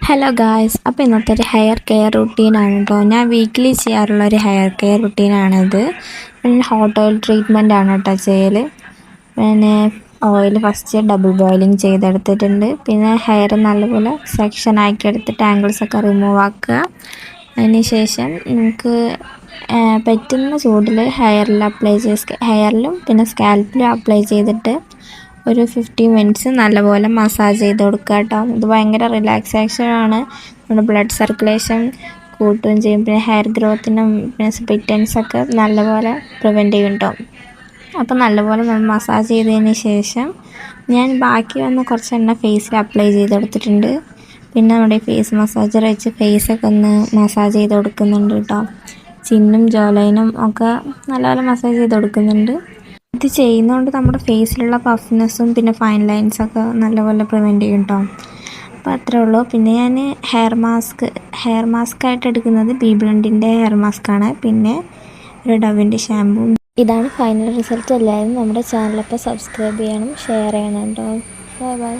Hello guys, അപ്പോൾ ഇന്നത്തെ ഒരു ഹെയർ കെയർ റുട്ടീനാണ് കേട്ടോ. ഞാൻ വീക്ക്ലി ചെയ്യാറുള്ള ഒരു ഹെയർ കെയർ റുട്ടീനാണിത്. പിന്നെ ഹോട്ട് ഓയിൽ ട്രീറ്റ്മെൻ്റ് ആണ് കേട്ടോ ചെയ്യൽ. പിന്നെ ഓയിൽ ഫസ്റ്റ് ഡബിൾ ബോയിലിംഗ് ചെയ്തെടുത്തിട്ടുണ്ട്. പിന്നെ ഹെയർ നല്ലപോലെ സെക്ഷൻ ആക്കി എടുത്തിട്ട് ആംഗിൾസൊക്കെ റിമൂവ് ആക്കുക. അതിന് ശേഷം നമുക്ക് പറ്റുന്ന ചൂടിൽ ഹെയറിലും പിന്നെ സ്കാൽപ്പിലും അപ്ലൈ ചെയ്തിട്ട് ഒരു 15 മിനിറ്റ്സ് നല്ലപോലെ മസാജ് ചെയ്ത് കൊടുക്കുക കേട്ടോ. ഇത് ഭയങ്കര റിലാക്സേഷനാണ്, നമ്മുടെ ബ്ലഡ് സർക്കുലേഷൻ കൂട്ടുകയും ചെയ്യും. പിന്നെ ഹെയർ ഗ്രോത്തിനും പിന്നെ സ്പ്ലിറ്റൻസൊക്കെ നല്ലപോലെ പ്രിവെൻറ്റ് ചെയ്യും കേട്ടോ. അപ്പോൾ നല്ലപോലെ നമ്മൾ മസാജ് ചെയ്തതിന് ശേഷം ഞാൻ ബാക്കി വന്ന കുറച്ച് എണ്ണ ഫേസിൽ അപ്ലൈ ചെയ്ത് കൊടുത്തിട്ടുണ്ട്. പിന്നെ നമ്മുടെ ഫേസ് മസാജർ വെച്ച് ഫേസൊക്കെ ഒന്ന് മസാജ് ചെയ്ത് കൊടുക്കുന്നുണ്ട് കേട്ടോ. ചിന്നും ജോലൈനും ഒക്കെ നല്ലപോലെ മസാജ് ചെയ്ത് കൊടുക്കുന്നുണ്ട്. ഇത് ചെയ്യുന്നതുകൊണ്ട് നമ്മുടെ ഫേസിലുള്ള പഫ്നെസ്സും പിന്നെ ഫൈൻ ലൈൻസൊക്കെ നല്ലപോലെ പ്രിവെൻറ്റ് ചെയ്യും കേട്ടോ. അപ്പോൾ അത്രേ ഉള്ളൂ. പിന്നെ ഞാൻ ഹെയർ മാസ്കായിട്ട് എടുക്കുന്നത് ബി ബ്ലണ്ടിൻ്റെ ഹെയർ മാസ്കാണ്. പിന്നെ ഒരു ഡവിൻ്റെ ഷാമ്പൂ. ഇതാണ് ഫൈനൽ റിസൾട്ട്. എല്ലാവരും നമ്മുടെ ചാനലപ്പോൾ സബ്സ്ക്രൈബ് ചെയ്യണം, ഷെയർ ചെയ്യണം കേട്ടോ. Bye bye.